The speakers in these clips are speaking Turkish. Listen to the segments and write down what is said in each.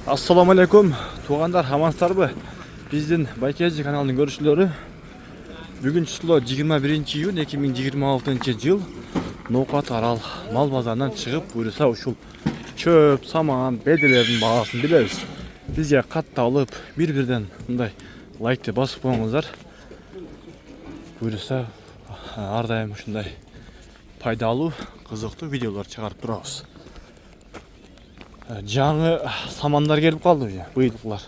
Assalamu alaikum. Tuğanlar amansızlarбы? Биздин Байкежи каналынын көрүүчүлөрү. Бүгүн число 21-июнь 2026-жыл. Ноокат арал мал базарынан чыгып, буюрса ушул чөп, саман, беделердин баасын билебиз. Бизге катталып, бир-бирден мындай лайкты басып коюңуздар. Буюрса ар дайым ушундай пайдалуу, кызыктуу видеолор чыгарып турабыз. Жаңы самандар келип калды уже, быйылкылар.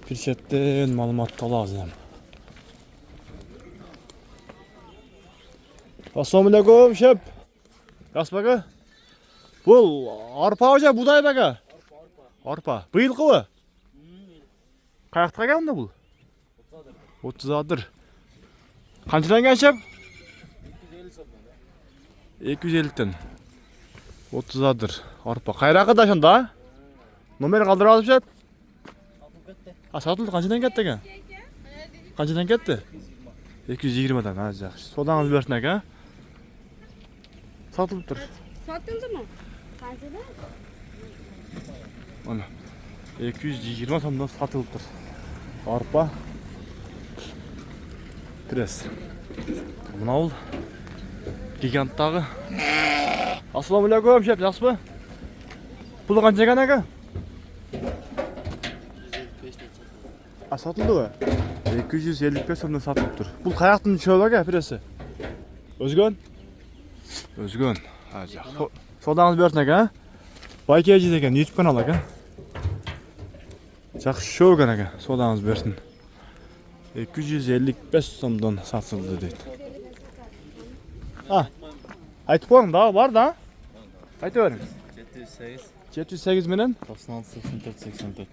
Бир четтен маалымат алабыз эми. Assalamu alaikum шеп. Каспага? Бул арпа уже будай бага? Арпа. Быйылкыбы? Каяктага келди бул? 30 адыр. Канчадан келген шеп? 250-тен. 30 адыр. Арпа. Кайракы да ошондо? Номер калтырып алып шеп? Сатылды канчадан кетти экен? Канчадан кетти? 220-дан, а жакшы. Содаңыз берсин экен. Сатылып тур. Сатылдымы? Канчадан? Ана 220 сомдон сатылып тур. Арпа. Пресс. Мына бул гиганттагы. Assalamu alaikum шеп, жакшыбы? Бул канча экен ага? Сатылдыбы? 255 сомдон сатылып тур. Бул каяктын чөбү ага, пресси? Өзгөн? Өзгөн. А жак. Содаңыз берсин ага. Байкежи деген YouTube канал ага. Жакшы шоу экен ага. Содаңыз берсин. 255 сомдон сатылды дейт. Айтып коюң, дагы бар да? Айта бериңиз. 708 менен 96 84 84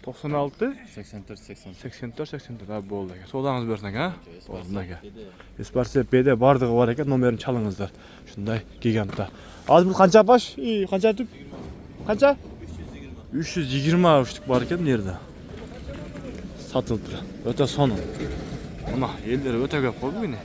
96 84 84 84 84 болду экен. Содаңыз берсин экен, а? Болду экен. Эспарсе Б'де бардыгы бар экен, номерин чалыңыздар. Ушундай гигантта. Азыр бул канча баш? Канча түп? Канча? 320 үчтүк бар экен бу жерде. Сатылып тур. Өтө сонун. Мына элдер өтө көп кой бүгүн.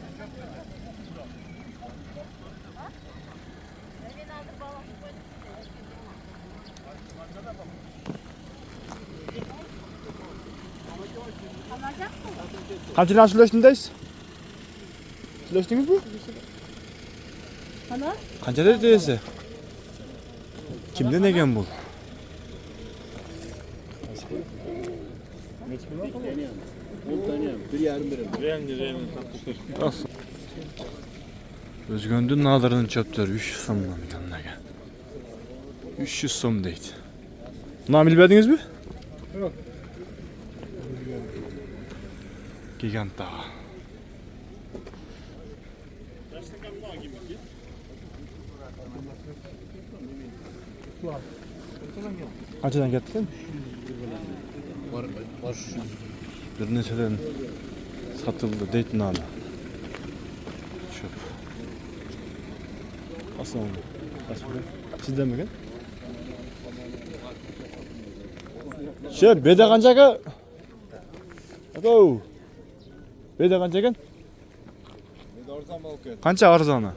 Kançadan süleştiniz? Süleştiniz mi? Hala? Kança dediyse? Kimden egen bul? Özgöndün nadırının çöptörü 300 somdan yanına gel. 300 som deydi. Bunu bilmediniz mi? Yok. Gigant dağı. Kaçadan getirdin? Var. Bir neseden satıldı deytin abi. Çöp. Aslan. Sizden mi gel? Şef, bede kanca ka? Ado. Bede kanca eken? Kança arzana?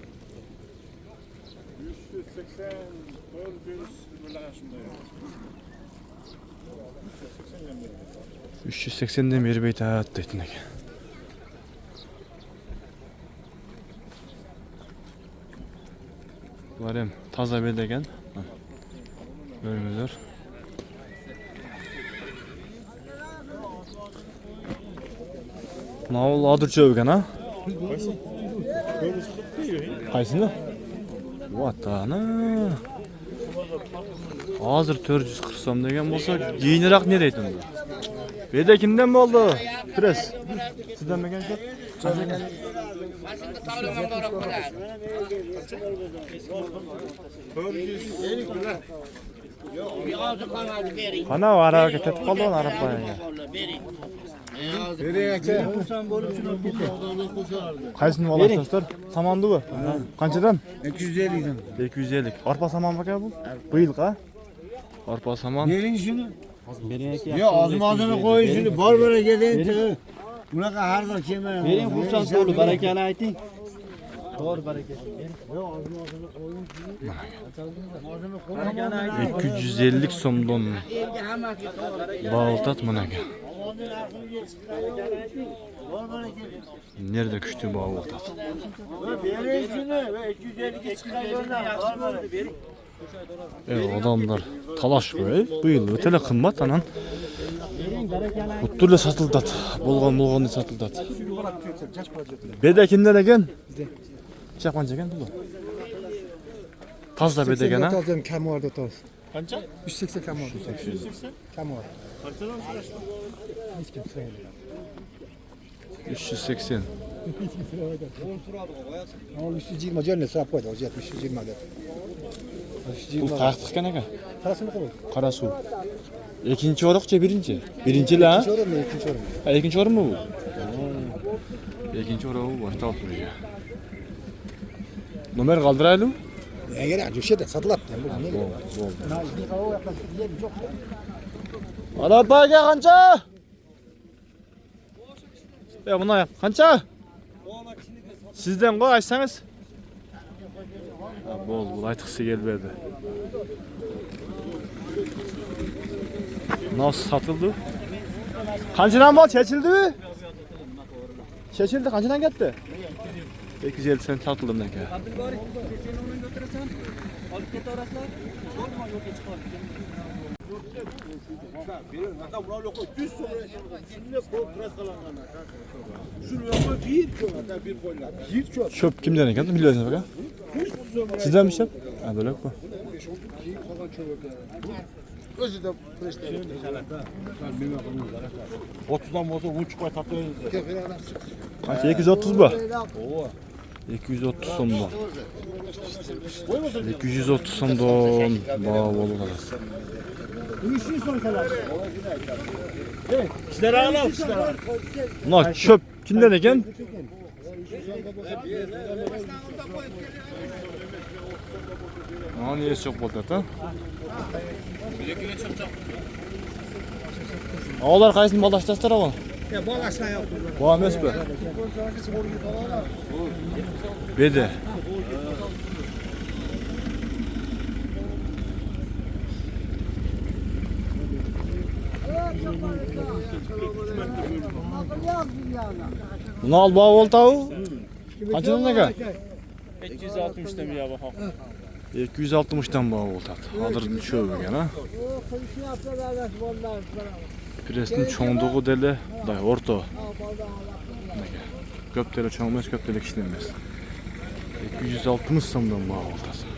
380 380'den beri beyt hayat deytin eken. Bunlar hem taza bede eken. Görünüzler. Mına ol adır çöp eken ha? Kaysında? Vatana. Hazır 440 som degen bolsa keyiniraq ne deytin bu? Bede kimden boldu? Press. Sizden mi geldi? Kana var hareket etip kaldı onu arabaya. Kaysını olasın dostlar? Samandı bu. Kançadan? 250'den. 250. Arpa saman bak ya bu. Bıyılık ha? Arpa saman. Verin şunu. Ya ağzına koyun şunu. Bol böyle gidin. Buna her da kime? Verin kursan dolu berekeli ayting. Doğru berekeli. Ya ağzına koyun şunu. 250 so'mdan bağıltat mana aka. Nerede küçtü bağıltat? Evet, adamlar talaş koyuyor. Bu yıl ötele kımmat anan. Uttuyla satıldat. Bolgan satıldat. Bede kimden eken? Çakmanca eken bu. Tazda bede eken ha? Tazdan kam vardı taz. Kança? 180 kam vardı. 180? Kam vardı. Kançadan soraştın? Hiç kim söyledi. 380. Ama 320 canlı sahip koydu. 320 de. Bu taktik eken aka. Parasını koy. Karasu. İkinci orukça birinci. Birinci la. İkinci orun mu? İkinci orun mu? Ha, ikinci oruk mu bu? İkinci oruk bu. Başta altı buraya. Numer kaldırayım. Ne gerek? Düşe satılat. Oldu. Na izni kavo yaklaşık diyelim çok. Araba gel kanca. Ya buna yap. Kanca. Sizden koy açsanız. Ha, bol aytıksı gelmedi. Nasıl satıldı? Kancıdan bol çeçildi mi? Çeçildi kancıdan gitti. 850 sen satıldım ne ki? Çöp kimden geldi biliyorsunuz bak. Sizden mi çöp? Ha böyle bu. Özü de preşte. 30'dan motor uçuk koy tatlı. Kanka 230 bu. 230 somdan. 230 somdan bağ olur arası. İşler ağlam, işler ağlam. Bunlar çöp kimden eken? Niye çok oldu ta? Ağlar kaysın balaştaslar ama. Ya balaşla yok. Bu ames be. Bede. Bunu al bağ ol tavu. Kaçın ne kadar? 260'dan bir ya bakalım. 260'dan bağ ol tat. Alır şöyle gene. Prestin çoğunluğu dele, day orta. Köptele çoğunmaz, köptele kişilenmez. 260 somdan bağ ol tat.